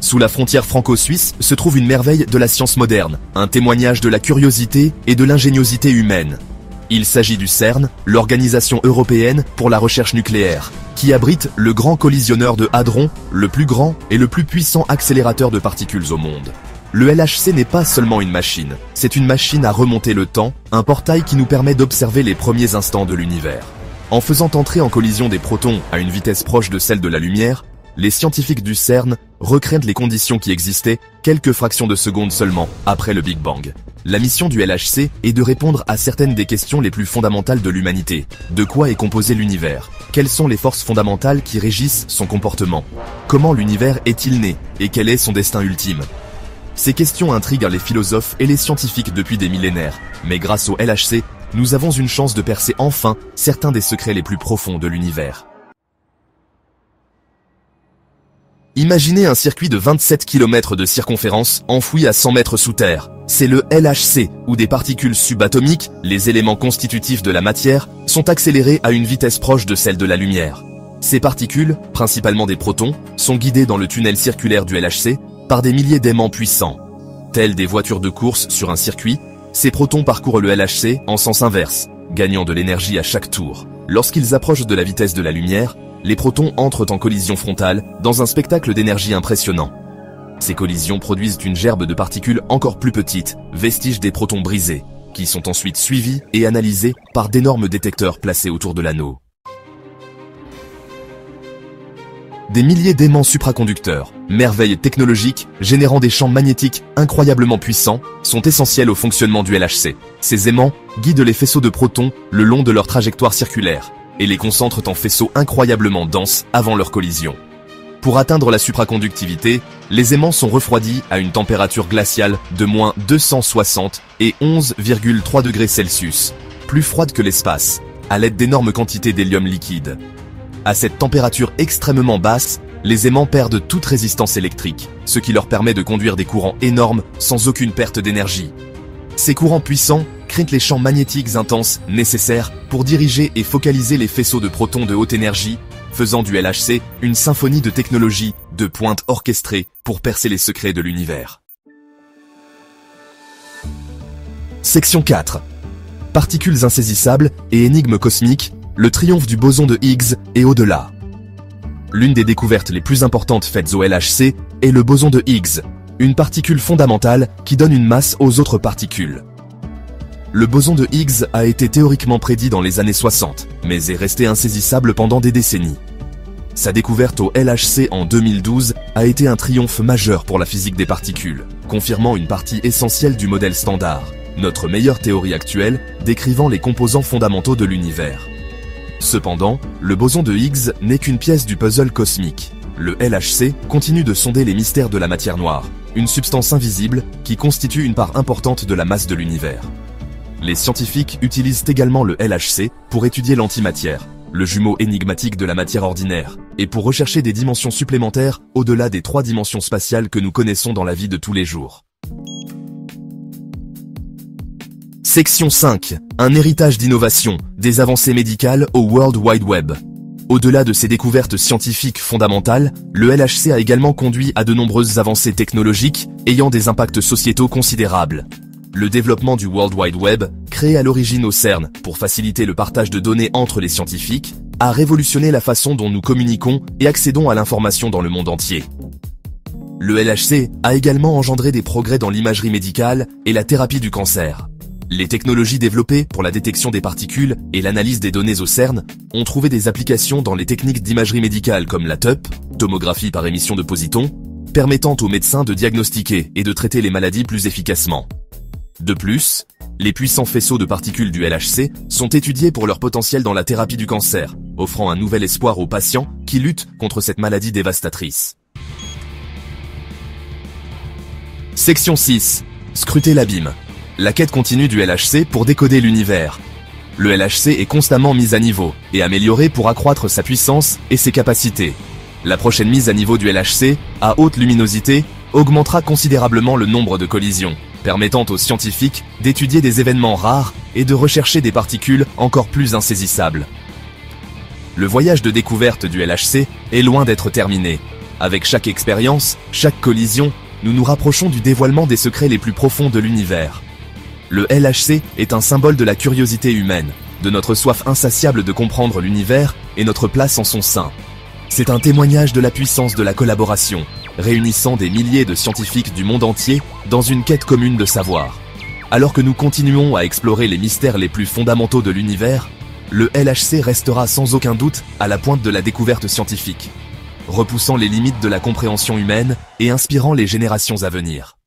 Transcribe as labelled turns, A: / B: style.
A: Sous la frontière franco-suisse se trouve une merveille de la science moderne, un témoignage de la curiosité et de l'ingéniosité humaine. Il s'agit du CERN, l'Organisation européenne pour la recherche nucléaire, qui abrite le Grand Collisionneur de Hadron, le plus grand et le plus puissant accélérateur de particules au monde. Le LHC n'est pas seulement une machine, c'est une machine à remonter le temps, un portail qui nous permet d'observer les premiers instants de l'univers. En faisant entrer en collision des protons à une vitesse proche de celle de la lumière, les scientifiques du CERN recréent les conditions qui existaient quelques fractions de secondes seulement après le Big Bang. La mission du LHC est de répondre à certaines des questions les plus fondamentales de l'humanité. De quoi est composé l'univers? Quelles sont les forces fondamentales qui régissent son comportement? Comment l'univers est-il né? Et quel est son destin ultime? Ces questions intriguent les philosophes et les scientifiques depuis des millénaires, mais grâce au LHC, nous avons une chance de percer enfin certains des secrets les plus profonds de l'univers. Imaginez un circuit de 27 km de circonférence enfoui à 100 mètres sous terre. C'est le LHC, où des particules subatomiques, les éléments constitutifs de la matière, sont accélérées à une vitesse proche de celle de la lumière. Ces particules, principalement des protons, sont guidées dans le tunnel circulaire du LHC par des milliers d'aimants puissants. Tels des voitures de course sur un circuit, ces protons parcourent le LHC en sens inverse, gagnant de l'énergie à chaque tour. Lorsqu'ils approchent de la vitesse de la lumière, les protons entrent en collision frontale dans un spectacle d'énergie impressionnant. Ces collisions produisent une gerbe de particules encore plus petites, vestiges des protons brisés, qui sont ensuite suivis et analysés par d'énormes détecteurs placés autour de l'anneau. Des milliers d'aimants supraconducteurs, merveilles technologiques générant des champs magnétiques incroyablement puissants, sont essentiels au fonctionnement du LHC. Ces aimants guident les faisceaux de protons le long de leur trajectoire circulaire et les concentrent en faisceaux incroyablement denses avant leur collision. Pour atteindre la supraconductivité, les aimants sont refroidis à une température glaciale de moins 260 et 11,3 degrés Celsius, plus froide que l'espace, à l'aide d'énormes quantités d'hélium liquide. À cette température extrêmement basse, les aimants perdent toute résistance électrique, ce qui leur permet de conduire des courants énormes sans aucune perte d'énergie. Ces courants puissants créent les champs magnétiques intenses nécessaires pour diriger et focaliser les faisceaux de protons de haute énergie, faisant du LHC une symphonie de technologies de pointe orchestrée pour percer les secrets de l'univers. Section 4. Particules insaisissables et énigmes cosmiques, le triomphe du boson de Higgs et au-delà. L'une des découvertes les plus importantes faites au LHC est le boson de Higgs, une particule fondamentale qui donne une masse aux autres particules. Le boson de Higgs a été théoriquement prédit dans les années 60, mais est resté insaisissable pendant des décennies. Sa découverte au LHC en 2012 a été un triomphe majeur pour la physique des particules, confirmant une partie essentielle du modèle standard, notre meilleure théorie actuelle décrivant les composants fondamentaux de l'univers. Cependant, le boson de Higgs n'est qu'une pièce du puzzle cosmique. Le LHC continue de sonder les mystères de la matière noire, une substance invisible qui constitue une part importante de la masse de l'univers. Les scientifiques utilisent également le LHC pour étudier l'antimatière, le jumeau énigmatique de la matière ordinaire, et pour rechercher des dimensions supplémentaires au-delà des 3 dimensions spatiales que nous connaissons dans la vie de tous les jours. Section 5. Un héritage d'innovation, des avancées médicales au World Wide Web. Au-delà de ces découvertes scientifiques fondamentales, le LHC a également conduit à de nombreuses avancées technologiques ayant des impacts sociétaux considérables. Le développement du World Wide Web, créé à l'origine au CERN pour faciliter le partage de données entre les scientifiques, a révolutionné la façon dont nous communiquons et accédons à l'information dans le monde entier. Le LHC a également engendré des progrès dans l'imagerie médicale et la thérapie du cancer. Les technologies développées pour la détection des particules et l'analyse des données au CERN ont trouvé des applications dans les techniques d'imagerie médicale comme la TEP, tomographie par émission de positons, permettant aux médecins de diagnostiquer et de traiter les maladies plus efficacement. De plus, les puissants faisceaux de particules du LHC sont étudiés pour leur potentiel dans la thérapie du cancer, offrant un nouvel espoir aux patients qui luttent contre cette maladie dévastatrice. Section 6. Scruter l'abîme. La quête continue du LHC pour décoder l'univers. Le LHC est constamment mis à niveau et amélioré pour accroître sa puissance et ses capacités. La prochaine mise à niveau du LHC, à haute luminosité, augmentera considérablement le nombre de collisions, permettant aux scientifiques d'étudier des événements rares et de rechercher des particules encore plus insaisissables. Le voyage de découverte du LHC est loin d'être terminé. Avec chaque expérience, chaque collision, nous nous rapprochons du dévoilement des secrets les plus profonds de l'univers. Le LHC est un symbole de la curiosité humaine, de notre soif insatiable de comprendre l'univers et notre place en son sein. C'est un témoignage de la puissance de la collaboration, réunissant des milliers de scientifiques du monde entier dans une quête commune de savoir. Alors que nous continuons à explorer les mystères les plus fondamentaux de l'univers, le LHC restera sans aucun doute à la pointe de la découverte scientifique, repoussant les limites de la compréhension humaine et inspirant les générations à venir.